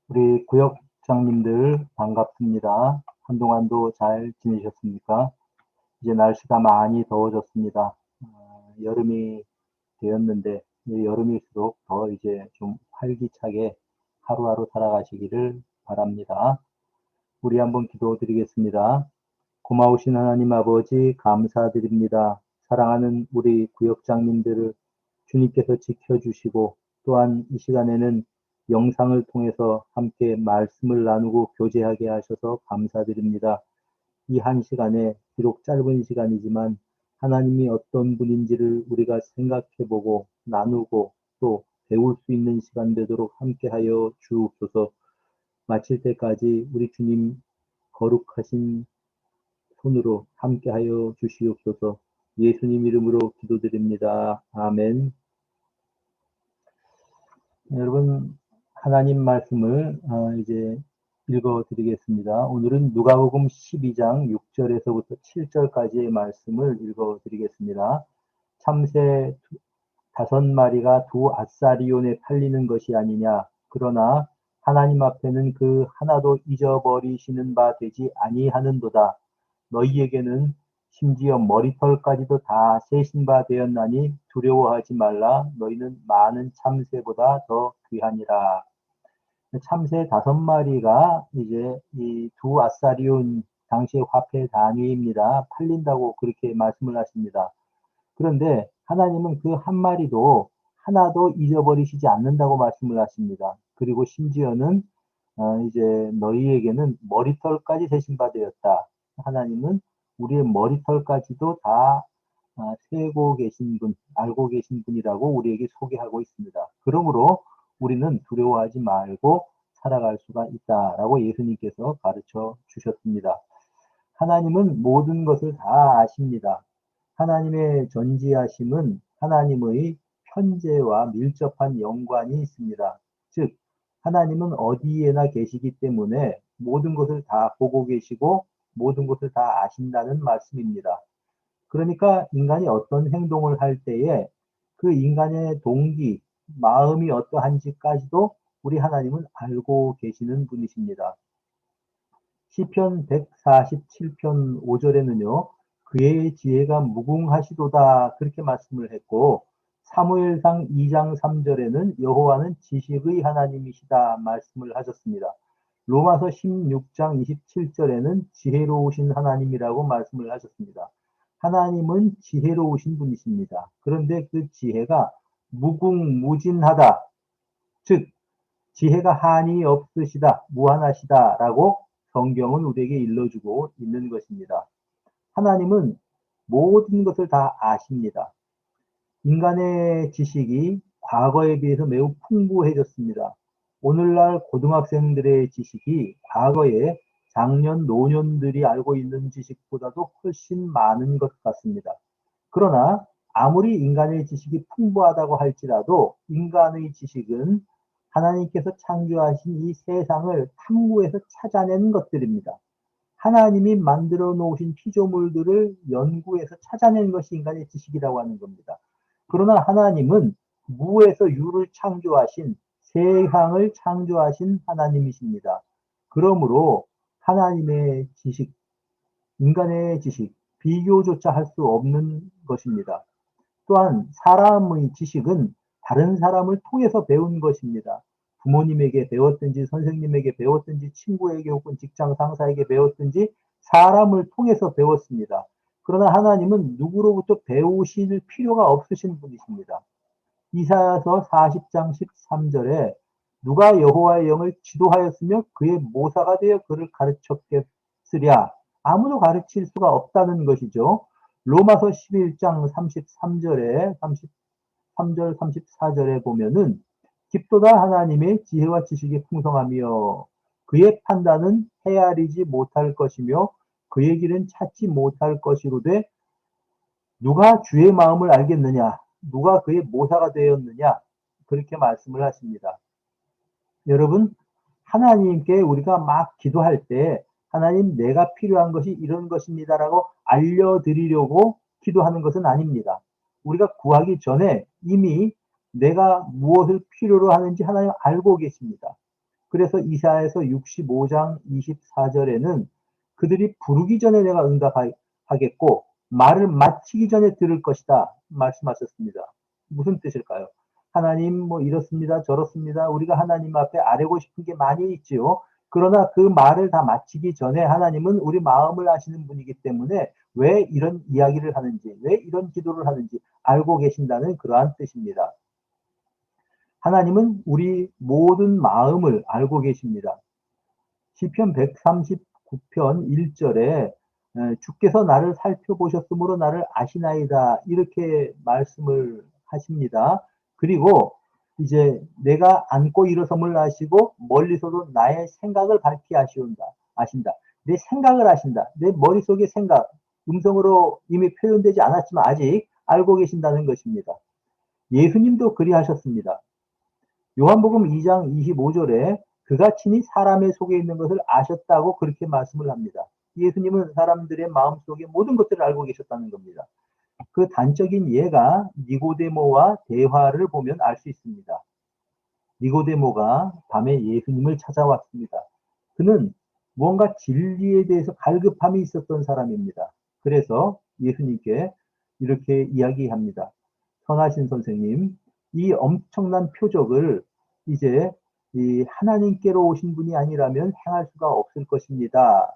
우리 구역장님들 반갑습니다. 한동안도 잘 지내셨습니까? 이제 날씨가 많이 더워졌습니다. 여름이 되었는데 여름일수록 더 이제 좀 활기차게 하루하루 살아가시기를 바랍니다. 우리 한번 기도드리겠습니다. 고마우신 하나님 아버지 감사드립니다. 사랑하는 우리 구역장님들을 주님께서 지켜주시고 또한 이 시간에는 영상을 통해서 함께 말씀을 나누고 교제하게 하셔서 감사드립니다. 이 한 시간에 비록 짧은 시간이지만 하나님이 어떤 분인지를 우리가 생각해보고 나누고 또 배울 수 있는 시간 되도록 함께하여 주옵소서. 마칠 때까지 우리 주님 거룩하신 손으로 함께하여 주시옵소서. 예수님 이름으로 기도드립니다. 아멘. 여러분, 하나님 말씀을 이제 읽어드리겠습니다. 오늘은 누가복음 12장 6절에서부터 7절까지의 말씀을 읽어드리겠습니다. 참새 5마리가 두 아사리온에 팔리는 것이 아니냐. 그러나 하나님 앞에는 그 하나도 잊어버리시는 바 되지 아니하는도다. 너희에게는 심지어 머리털까지도 다 세신 바 되었나니 두려워하지 말라. 너희는 많은 참새보다 더 귀하니라. 참새 5마리가 이제 이 두 아사리온 당시의 화폐 단위입니다. 팔린다고 그렇게 말씀을 하십니다. 그런데 하나님은 그 한 마리도 하나도 잊어버리시지 않는다고 말씀을 하십니다. 그리고 심지어는 이제 너희에게는 머리털까지 세신 바 되었다. 하나님은 우리의 머리털까지도 다 세고 계신 분, 알고 계신 분이라고 우리에게 소개하고 있습니다. 그러므로 우리는 두려워하지 말고 살아갈 수가 있다라고 예수님께서 가르쳐 주셨습니다. 하나님은 모든 것을 다 아십니다. 하나님의 전지하심은 하나님의 편재와 밀접한 연관이 있습니다. 즉, 하나님은 어디에나 계시기 때문에 모든 것을 다 보고 계시고 모든 것을 다 아신다는 말씀입니다. 그러니까 인간이 어떤 행동을 할 때에 그 인간의 동기, 마음이 어떠한지까지도 우리 하나님은 알고 계시는 분이십니다. 시편 147편 5절에는요. 그의 지혜가 무궁하시도다 그렇게 말씀을 했고 사무엘상 2장 3절에는 여호와는 지식의 하나님이시다 말씀을 하셨습니다. 로마서 16장 27절에는 지혜로우신 하나님이라고 말씀을 하셨습니다. 하나님은 지혜로우신 분이십니다. 그런데 그 지혜가 무궁무진하다. 즉 지혜가 한이 없으시다, 무한하시다라고 성경은 우리에게 일러주고 있는 것입니다. 하나님은 모든 것을 다 아십니다. 인간의 지식이 과거에 비해서 매우 풍부해졌습니다. 오늘날 고등학생들의 지식이 과거에 장년, 노년들이 알고 있는 지식보다도 훨씬 많은 것 같습니다. 그러나 아무리 인간의 지식이 풍부하다고 할지라도 인간의 지식은 하나님께서 창조하신 이 세상을 탐구해서 찾아낸 것들입니다. 하나님이 만들어 놓으신 피조물들을 연구해서 찾아낸 것이 인간의 지식이라고 하는 겁니다. 그러나 하나님은 무에서 유를 창조하신 세상을 창조하신 하나님이십니다. 그러므로 하나님의 지식, 인간의 지식, 비교조차 할 수 없는 것입니다. 또한 사람의 지식은 다른 사람을 통해서 배운 것입니다. 부모님에게 배웠든지 선생님에게 배웠든지 친구에게 혹은 직장 상사에게 배웠든지 사람을 통해서 배웠습니다. 그러나 하나님은 누구로부터 배우실 필요가 없으신 분이십니다. 이사야서 40장 13절에 누가 여호와의 영을 지도하였으며 그의 모사가 되어 그를 가르쳤겠으랴. 아무도 가르칠 수가 없다는 것이죠. 로마서 11장 33절에 33절 34절에 보면은 깊도다 하나님의 지혜와 지식이 풍성하며 그의 판단은 헤아리지 못할 것이며 그의 길은 찾지 못할 것이로되 누가 주의 마음을 알겠느냐 누가 그의 모사가 되었느냐 그렇게 말씀을 하십니다. 여러분 하나님께 우리가 막 기도할 때 하나님 내가 필요한 것이 이런 것입니다라고 알려드리려고 기도하는 것은 아닙니다. 우리가 구하기 전에 이미 내가 무엇을 필요로 하는지 하나님 알고 계십니다. 그래서 이사야서 65장 24절에는 그들이 부르기 전에 내가 응답하겠고 말을 마치기 전에 들을 것이다 말씀하셨습니다. 무슨 뜻일까요? 하나님 뭐 이렇습니다 저렇습니다. 우리가 하나님 앞에 아뢰고 싶은 게 많이 있지요. 그러나 그 말을 다 마치기 전에 하나님은 우리 마음을 아시는 분이기 때문에 왜 이런 이야기를 하는지, 왜 이런 기도를 하는지 알고 계신다는 그러한 뜻입니다. 하나님은 우리 모든 마음을 알고 계십니다. 시편 139편 1절에 주께서 나를 살펴보셨으므로 나를 아시나이다 이렇게 말씀을 하십니다. 그리고 이제 내가 앉고 일어섬을 아시고 멀리서도 나의 생각을 밝히 아신다. 내 생각을 아신다. 내 머릿속의 생각, 음성으로 이미 표현되지 않았지만 아직 알고 계신다는 것입니다. 예수님도 그리하셨습니다. 요한복음 2장 25절에 그가 친히 사람의 속에 있는 것을 아셨다고 그렇게 말씀을 합니다. 예수님은 사람들의 마음속의 모든 것들을 알고 계셨다는 겁니다. 그 단적인 예가 니고데모와 대화를 보면 알 수 있습니다. 니고데모가 밤에 예수님을 찾아왔습니다. 그는 무언가 진리에 대해서 갈급함이 있었던 사람입니다. 그래서 예수님께 이렇게 이야기합니다. 선하신 선생님, 이 엄청난 표적을 이제 이 하나님께로 오신 분이 아니라면 행할 수가 없을 것입니다.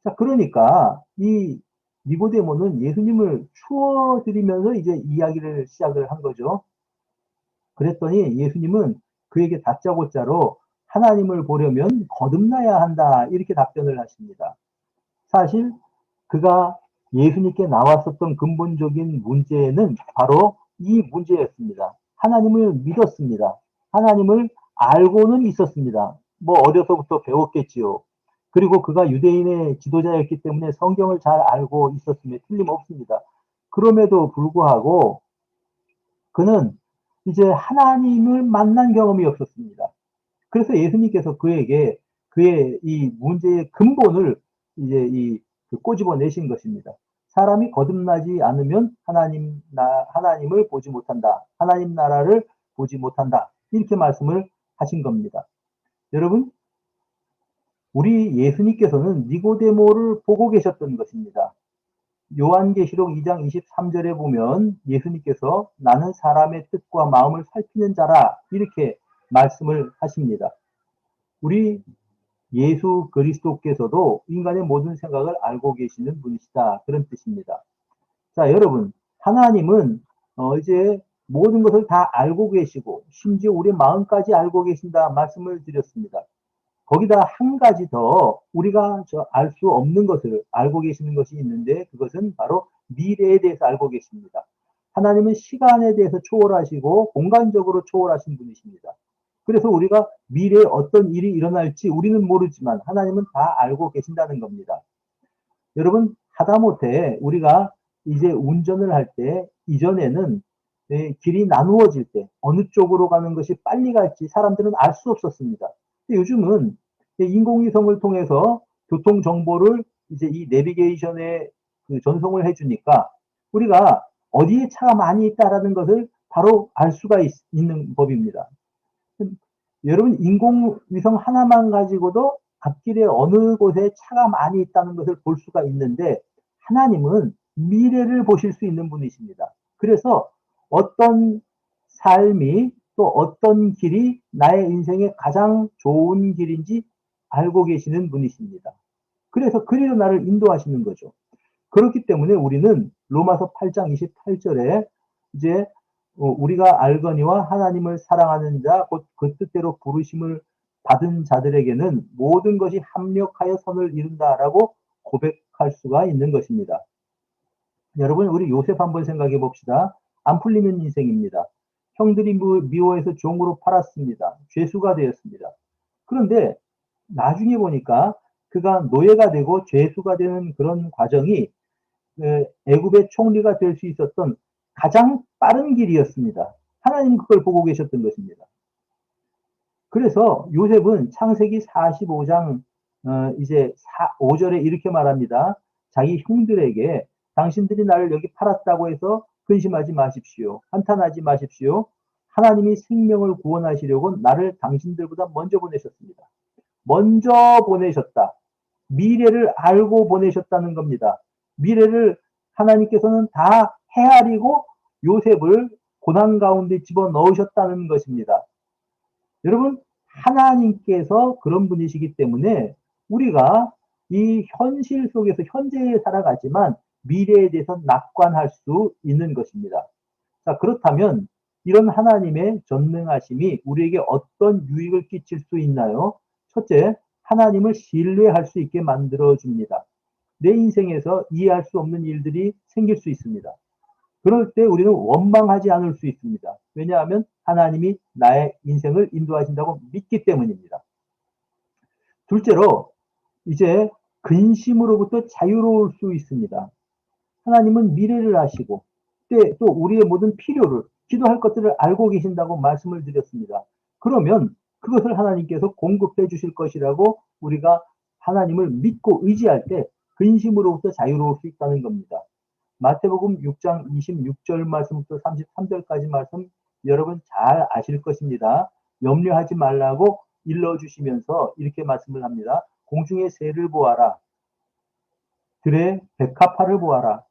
자, 그러니까 이 니고데모는 예수님을 추워드리면서 이제 이야기를 시작을 한 거죠. 그랬더니 예수님은 그에게 다짜고짜로 하나님을 보려면 거듭나야 한다 이렇게 답변을 하십니다. 사실 그가 예수님께 나왔었던 근본적인 문제는 바로 이 문제였습니다. 하나님을 믿었습니다. 하나님을 알고는 있었습니다. 뭐 어려서부터 배웠겠지요. 그리고 그가 유대인의 지도자였기 때문에 성경을 잘 알고 있었음에 틀림없습니다. 그럼에도 불구하고 그는 이제 하나님을 만난 경험이 없었습니다. 그래서 예수님께서 그에게 그의 이 문제의 근본을 이제 꼬집어 내신 것입니다. 사람이 거듭나지 않으면 하나님을 보지 못한다. 하나님 나라를 보지 못한다. 이렇게 말씀을 하신 겁니다. 여러분, 우리 예수님께서는 니고데모를 보고 계셨던 것입니다. 요한계시록 2장 23절에 보면 예수님께서 나는 사람의 뜻과 마음을 살피는 자라 이렇게 말씀을 하십니다. 우리 예수 그리스도께서도 인간의 모든 생각을 알고 계시는 분이시다. 그런 뜻입니다. 자, 여러분, 하나님은 이제 모든 것을 다 알고 계시고 심지어 우리 마음까지 알고 계신다 말씀을 드렸습니다. 거기다 한 가지 더 우리가 알 수 없는 것을 알고 계시는 것이 있는데 그것은 바로 미래에 대해서 알고 계십니다. 하나님은 시간에 대해서 초월하시고 공간적으로 초월하신 분이십니다. 그래서 우리가 미래에 어떤 일이 일어날지 우리는 모르지만 하나님은 다 알고 계신다는 겁니다. 여러분, 하다못해 우리가 이제 운전을 할 때 이전에는 길이 나누어질 때 어느 쪽으로 가는 것이 빨리 갈지 사람들은 알 수 없었습니다. 요즘은 인공위성을 통해서 교통 정보를 이제 이 내비게이션에 전송을 해주니까 우리가 어디에 차가 많이 있다라는 것을 바로 알 수가 있는 법입니다. 여러분, 인공위성 하나만 가지고도 앞길에 어느 곳에 차가 많이 있다는 것을 볼 수가 있는데 하나님은 미래를 보실 수 있는 분이십니다. 그래서 어떤 삶이 또 어떤 길이 나의 인생에 가장 좋은 길인지 알고 계시는 분이십니다. 그래서 그리로 나를 인도하시는 거죠. 그렇기 때문에 우리는 로마서 8장 28절에 이제 우리가 알거니와 하나님을 사랑하는 자 곧 그 뜻대로 부르심을 받은 자들에게는 모든 것이 합력하여 선을 이룬다라고 고백할 수가 있는 것입니다. 여러분, 우리 요셉 한번 생각해 봅시다. 안 풀리는 인생입니다. 형들이 미워해서 종으로 팔았습니다. 죄수가 되었습니다. 그런데 나중에 보니까 그가 노예가 되고 죄수가 되는 그런 과정이 애굽의 총리가 될 수 있었던 가장 빠른 길이었습니다. 하나님 그걸 보고 계셨던 것입니다. 그래서 요셉은 창세기 45장 이제 5절에 이렇게 말합니다. 자기 형들에게 당신들이 나를 여기 팔았다고 해서 근심하지 마십시오. 한탄하지 마십시오. 하나님이 생명을 구원하시려고 나를 당신들보다 먼저 보내셨습니다. 먼저 보내셨다. 미래를 알고 보내셨다는 겁니다. 미래를 하나님께서는 다 헤아리고 요셉을 고난 가운데 집어넣으셨다는 것입니다. 여러분, 하나님께서 그런 분이시기 때문에 우리가 이 현실 속에서 현재에 살아가지만 미래에 대해서 낙관할 수 있는 것입니다. 자, 그렇다면 이런 하나님의 전능하심이 우리에게 어떤 유익을 끼칠 수 있나요? 첫째, 하나님을 신뢰할 수 있게 만들어 줍니다. 내 인생에서 이해할 수 없는 일들이 생길 수 있습니다. 그럴 때 우리는 원망하지 않을 수 있습니다. 왜냐하면 하나님이 나의 인생을 인도하신다고 믿기 때문입니다. 둘째로 이제 근심으로부터 자유로울 수 있습니다. 하나님은 미래를 아시고 또 우리의 모든 필요를 기도할 것들을 알고 계신다고 말씀을 드렸습니다. 그러면 그것을 하나님께서 공급해 주실 것이라고 우리가 하나님을 믿고 의지할 때 근심으로부터 자유로울 수 있다는 겁니다. 마태복음 6장 26절 말씀부터 33절까지 말씀 여러분 잘 아실 것입니다. 염려하지 말라고 일러주시면서 이렇게 말씀을 합니다. 공중의 새를 보아라. 들의 백합화를 보아라.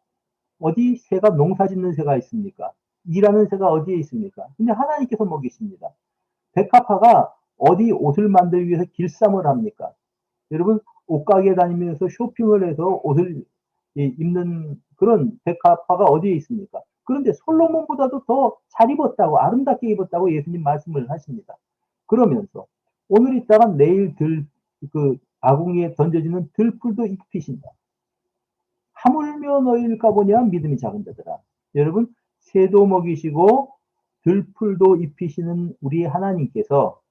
어디 새가 농사 짓는 새가 있습니까? 일하는 새가 어디에 있습니까? 근데 하나님께서 먹이십니다. 백합화가 어디 옷을 만들기 위해서 길쌈을 합니까? 여러분 옷가게 다니면서 쇼핑을 해서 옷을 입는 그런 백합화가 어디에 있습니까? 그런데 솔로몬보다도 더 잘 입었다고 아름답게 입었다고 예수님 말씀을 하십니다. 그러면서 오늘 있다가 내일 아궁이에 던져지는 들풀도 입히신다. 하물며 너희일까 보냐 믿음이 작은 자들아. 여러분 새도 먹이시고 들풀도 입히시는 우리 하나님께서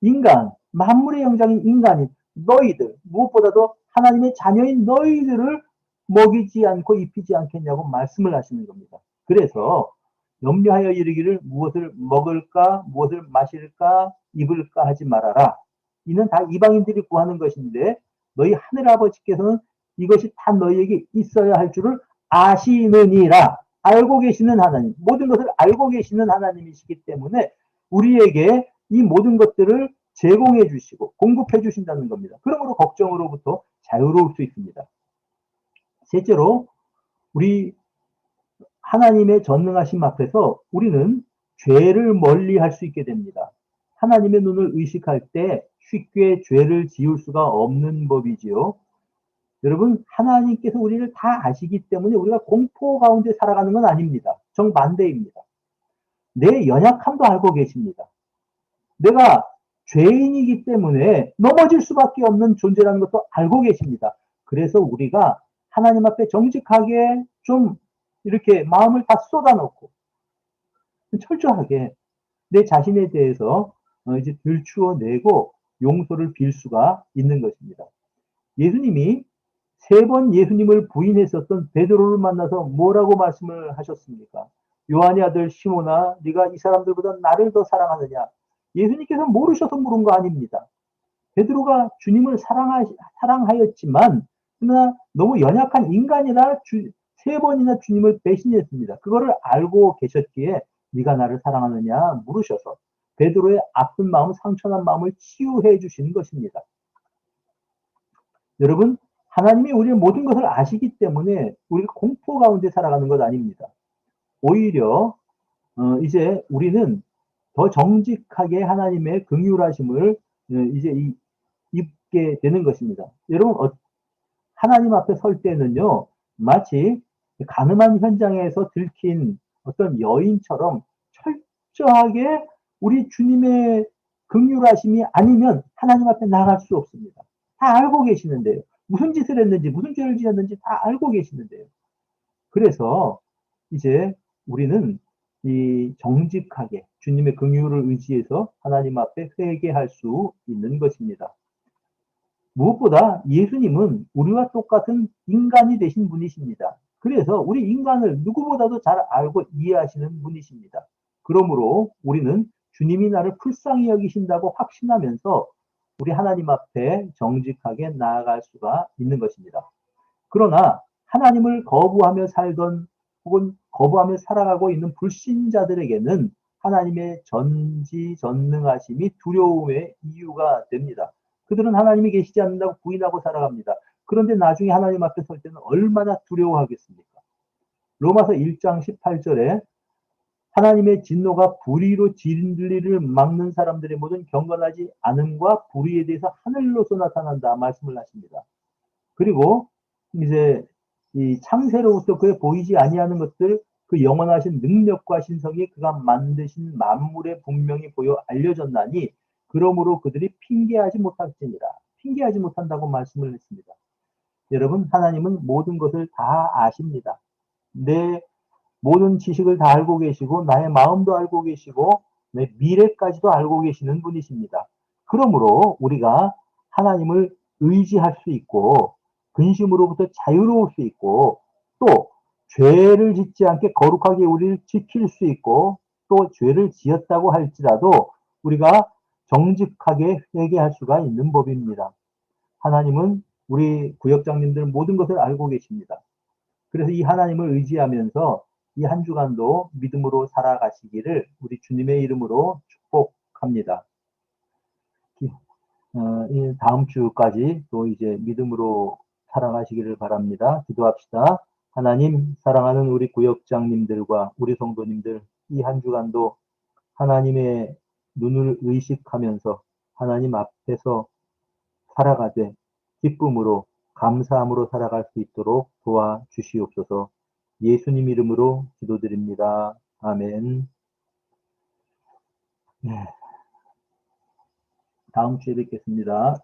인간 만물의 영장인 인간인 너희들 무엇보다도 하나님의 자녀인 너희들을 먹이지 않고 입히지 않겠냐고 말씀을 하시는 겁니다. 그래서 염려하여 이르기를 무엇을 먹을까 무엇을 마실까 입을까 하지 말아라. 이는 다 이방인들이 구하는 것인데 너희 하늘 아버지께서는 이것이 다 너희에게 있어야 할 줄을 아시느니라. 알고 계시는 하나님, 모든 것을 알고 계시는 하나님이시기 때문에 우리에게 이 모든 것들을 제공해 주시고 공급해 주신다는 겁니다. 그러므로 걱정으로부터 자유로울 수 있습니다. 셋째로 우리 하나님의 전능하심 앞에서 우리는 죄를 멀리할 수 있게 됩니다. 하나님의 눈을 의식할 때 쉽게 죄를 지을 수가 없는 법이지요. 여러분 하나님께서 우리를 다 아시기 때문에 우리가 공포 가운데 살아가는 건 아닙니다. 정반대입니다. 내 연약함도 알고 계십니다. 내가 죄인이기 때문에 넘어질 수밖에 없는 존재라는 것도 알고 계십니다. 그래서 우리가 하나님 앞에 정직하게 좀 이렇게 마음을 다 쏟아놓고 철저하게 내 자신에 대해서 이제 들추어내고 용서를 빌 수가 있는 것입니다. 예수님이 3번 예수님을 부인했었던 베드로를 만나서 뭐라고 말씀을 하셨습니까? 요한의 아들 시몬아, 네가 이 사람들보다 나를 더 사랑하느냐? 예수님께서 모르셔서 물은 거 아닙니다. 베드로가 주님을 사랑하였지만 그러나 너무 연약한 인간이라 3번이나 주님을 배신했습니다. 그거를 알고 계셨기에 네가 나를 사랑하느냐 물으셔서 베드로의 아픈 마음, 상처난 마음을 치유해 주신 것입니다. 여러분 하나님이 우리의 모든 것을 아시기 때문에 우리가 공포 가운데 살아가는 것 아닙니다. 오히려 이제 우리는 더 정직하게 하나님의 긍휼하심을 이제 입게 되는 것입니다. 여러분 하나님 앞에 설 때는요 마치 가늠한 현장에서 들킨 어떤 여인처럼 철저하게 우리 주님의 긍휼하심이 아니면 하나님 앞에 나갈 수 없습니다. 다 알고 계시는데요. 무슨 짓을 했는지 무슨 죄를 지었는지 다 알고 계시는데요. 그래서 이제 우리는 이 정직하게 주님의 긍휼을 의지해서 하나님 앞에 회개할 수 있는 것입니다. 무엇보다 예수님은 우리와 똑같은 인간이 되신 분이십니다. 그래서 우리 인간을 누구보다도 잘 알고 이해하시는 분이십니다. 그러므로 우리는 주님이 나를 불쌍히 여기신다고 확신하면서 우리 하나님 앞에 정직하게 나아갈 수가 있는 것입니다. 그러나 하나님을 거부하며 살던 혹은 거부하며 살아가고 있는 불신자들에게는 하나님의 전지전능하심이 두려움의 이유가 됩니다. 그들은 하나님이 계시지 않는다고 부인하고 살아갑니다. 그런데 나중에 하나님 앞에 설 때는 얼마나 두려워하겠습니까? 로마서 1장 18절에 하나님의 진노가 불의로 진리를 막는 사람들의 모든 경건하지 않음과 불의에 대해서 하늘로서 나타난다 말씀을 하십니다. 그리고 이제 이 창세로부터 그에 보이지 아니하는 것들, 그 영원하신 능력과 신성이 그가 만드신 만물에 분명히 보여 알려졌나니 그러므로 그들이 핑계하지 못할지니라. 핑계하지 못한다고 말씀을 했습니다. 여러분, 하나님은 모든 것을 다 아십니다. 내 모든 지식을 다 알고 계시고 나의 마음도 알고 계시고 내 미래까지도 알고 계시는 분이십니다. 그러므로 우리가 하나님을 의지할 수 있고 근심으로부터 자유로울 수 있고 또 죄를 짓지 않게 거룩하게 우리를 지킬 수 있고 또 죄를 지었다고 할지라도 우리가 정직하게 회개할 수가 있는 법입니다. 하나님은 우리 구역장님들 모든 것을 알고 계십니다. 그래서 이 하나님을 의지하면서 이 한 주간도 믿음으로 살아가시기를 우리 주님의 이름으로 축복합니다. 이 다음 주까지 또 이제 믿음으로 살아가시기를 바랍니다. 기도합시다. 하나님, 사랑하는 우리 구역장님들과 우리 성도님들, 이 한 주간도 하나님의 눈을 의식하면서 하나님 앞에서 살아가되 기쁨으로 감사함으로 살아갈 수 있도록 도와주시옵소서. 예수님 이름으로 기도드립니다. 아멘. 네, 다음 주에 뵙겠습니다.